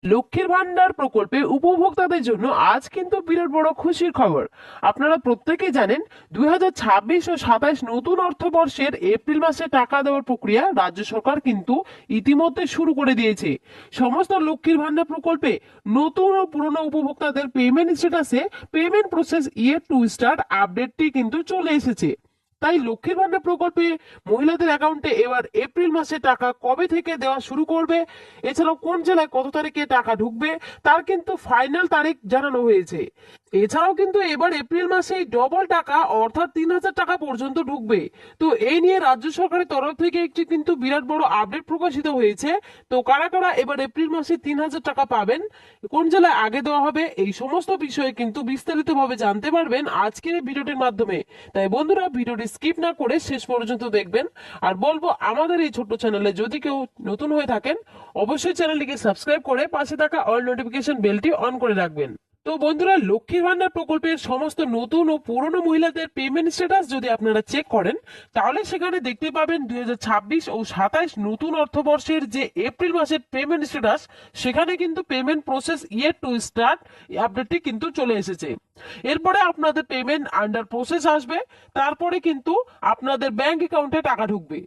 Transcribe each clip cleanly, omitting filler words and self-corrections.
লক্ষ্মীর ভান্ডার প্রকল্পে উপভোক্তাদের জন্য আজ কিন্তু বিরাট বড় খুশির খবর। আপনারা প্রত্যেকেই জানেন 2026 ও 27 নতুন অর্থবর্ষের এপ্রিল মাসে টাকা দেওয়ার প্রক্রিয়া রাজ্য সরকার কিন্তু ইতিমধ্যে শুরু করে দিয়েছে। সমস্ত লক্ষ্মীর ভান্ডার প্রকল্পে নতুন ও পুরনো উপভোক্তাদের পেমেন্ট স্ট্যাটাসে payment process year to start আপডেটটি কিন্তু চলে এসেছে। তাই লক্ষ্মীর ভান্ডার প্রকল্পে মহিলাদের অ্যাকাউন্টে এবার এপ্রিল মাসে টাকা কবে থেকে দেওয়া শুরু করবে, এছাড়াও কোন জেলায় কত তারিখে টাকা ঢুকবে তার কিন্তু ফাইনাল তারিখ জানানো হয়েছে। এছাড়াও কিন্তু এবার এপ্রিল মাসে ডবল টাকা অর্থাৎ 3,000 টাকা পর্যন্ত ঢুকবে। তো এই নিয়ে রাজ্য সরকারের তরফ থেকে একটি কিন্তু বিরাট বড় আপডেট প্রকাশিত হয়েছে। তো কারা কারা এবার এপ্রিল মাসে 3,000 টাকা পাবেন, কোন জেলায় আগে দেওয়া হবে, এই সমস্ত বিষয়ে কিন্তু বিস্তারিত ভাবে জানতে পারবেন আজকের এই ভিডিওটির মাধ্যমে। তাই বন্ধুরা, ভিডিওটি স্কিপ না করে শেষ পর্যন্ত দেখবেন। আর বলবো, আমাদের এই ছোট্ট চ্যানেলে যদি কেউ নতুন হয়ে থাকেন অবশ্যই চ্যানেলটিকে সাবস্ক্রাইব করে পাশে থাকা অল নোটিফিকেশন বেলটি অন করে রাখবেন। তো বন্ধুরা, লক্ষ্মীর ভান্ডার প্রকল্পের সমস্ত নতুন ও পুরনো মহিলাদের পেমেন্ট স্ট্যাটাস যদি আপনারা চেক করেন তাহলে সেখানে দেখতে পাবেন 2026 ও 27 নতুন অর্থবর্ষের যে এপ্রিল মাসের পেমেন্ট স্ট্যাটাস, সেখানে কিন্তু payment process year to start আপডেটটি কিন্তু চলে এসেছে। এরপরে আপনাদের পেমেন্ট আন্ডার প্রসেস আসবে, তারপরে কিন্তু আপনাদের ব্যাংক অ্যাকাউন্টে টাকা ঢুকবে।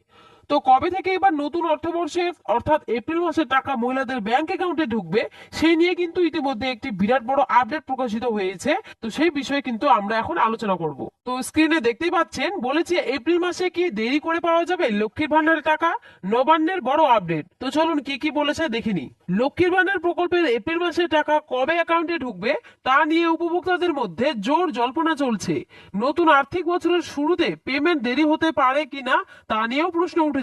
তো কবে থেকে এবার নতুন অর্থবর্ষে অর্থাৎ এপ্রিল মাসে টাকা মহিলাদের ব্যাংক অ্যাকাউন্টে ঢুকবে সেই নিয়ে কিন্তু ইতিমধ্যে একটি বিরাট বড় আপডেট প্রকাশিত হয়েছে। তো সেই বিষয়ে কিন্তু আমরা এখন আলোচনা করব। তো স্ক্রিনে দেখতেই পাচ্ছেন, বলেছে এপ্রিল মাসে কি দেরি করে পাওয়া যাবে লক্ষ্মীর ভান্ডারের টাকা, নবান্নের বড় আপডেট। তো চলুন কি কি বলেছে দেখিনি। লক্ষ্মীর ভান্ডার প্রকল্পের এপ্রিল মাসে টাকা কবে অ্যাকাউন্টে ঢুকবে তা নিয়ে উপভোক্তাদের মধ্যে জোর জল্পনা চলছে। নতুন আর্থিক বছরের শুরুতে পেমেন্ট দেরি হতে পারে কিনা তা নিয়েও প্রশ্ন উঠেছে।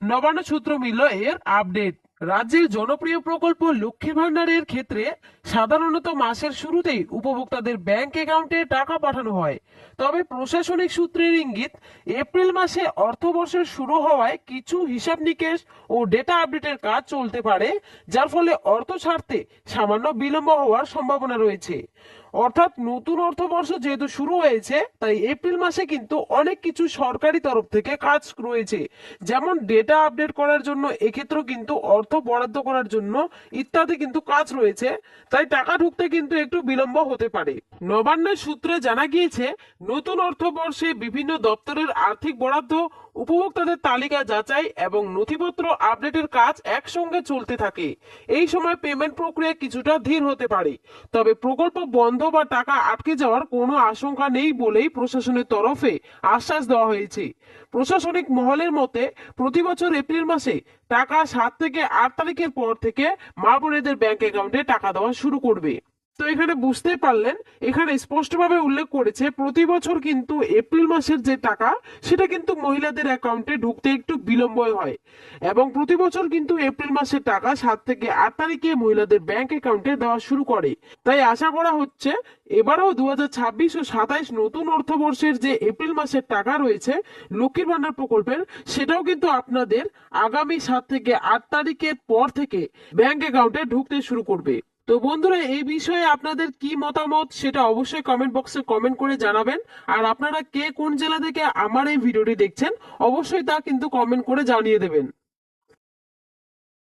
নবান্ন সূত্র মিলল এর আপডেট। রাজ্যের জনপ্রিয় প্রকল্প লক্ষ্মী ভান্ডারের ক্ষেত্রে সাধারণত মাসের শুরুতেই উপভোক্তাদের ব্যাংক অ্যাকাউন্টে টাকা পাঠানো হয়। তবে প্রশাসনিক সূত্রের ইঙ্গিত, এপ্রিল মাসে অর্থবর্ষের শুরু হওয়ায় কিছু হিসাব নিকেশ ও ডেটা আপডেটের কাজ চলতে পারে, যার ফলে অর্থ ছাড়তে সামান্য বিলম্ব হওয়ার সম্ভাবনা রয়েছে। অর্থাৎ নতুন অর্থবর্ষ যেহেতু শুরু হয়েছে, তাই এপ্রিল মাসে কিন্তু অনেক কিছু সরকারি তরফ থেকে কাজ রয়েছে, যেমন ডেটা আপডেট করার জন্য, এক্ষেত্রেও কিন্তু অর্থ বরাদ্দ করার জন্য ইত্যাদি কিন্তু কাজ রয়েছে। তাই টাকা ঢুকতে কিন্তু একটু বিলম্ব হতে পারে। নবান্নের সূত্রে জানা গিয়েছে, নতুন অর্থবর্ষে বিভিন্ন দপ্তরের আর্থিক বরাদ্দ, উপভোক্তাদের তালিকা যাচাই এবং নথিপত্র আপডেটের কাজ একসঙ্গে চলতে থাকে। এই সময় পেমেন্ট প্রক্রিয়া কিছুটা ধীর হতে পারে, তবে প্রকল্প বন্ধ বা টাকা আটকে যাওয়ার কোনো আশঙ্কা নেই বলেই প্রশাসনের তরফে আশ্বাস দেওয়া হয়েছে। প্রশাসনিক মহলের মতে, প্রতি বছর এপ্রিল মাসে টাকা 7 থেকে 8 তারিখের পর থেকে মা বোনেদের ব্যাংক অ্যাকাউন্টে টাকা দেওয়া শুরু করবে। তো এখানে বুঝতে পারলেন, এখানে স্পষ্টভাবে উল্লেখ করেছে প্রতি বছর কিন্তু এপ্রিল মাসের যে টাকা সেটা কিন্তু মহিলাদের অ্যাকাউন্টে ঢুকতে একটু বিলম্ব হয়, এবং প্রতি বছর কিন্তু এপ্রিল মাসের টাকা 7 থেকে 8 তারিখে মহিলাদের ব্যাংক অ্যাকাউন্টে দেওয়া শুরু করে। তাই আশা করা হচ্ছে এবারও 2026 ও 27 নতুন অর্থবর্ষের যে এপ্রিল মাসের টাকা রয়েছে লক্ষ্মীর ভান্ডার প্রকল্পের, সেটাও কিন্তু আপনাদের আগামী 7 থেকে 8 তারিখের পর থেকে ব্যাংক অ্যাকাউন্টে ঢুকতে শুরু করবে। তো বন্ধুরা, এই বিষয়ে আপনাদের কি মতামত সেটা অবশ্যই কমেন্ট বক্সে কমেন্ট করে জানাবেন। আর আপনারা কে কোন জেলা থেকে আমার এই ভিডিওটি দেখছেন অবশ্যই তা কিন্তু কমেন্ট করে জানিয়ে দেবেন।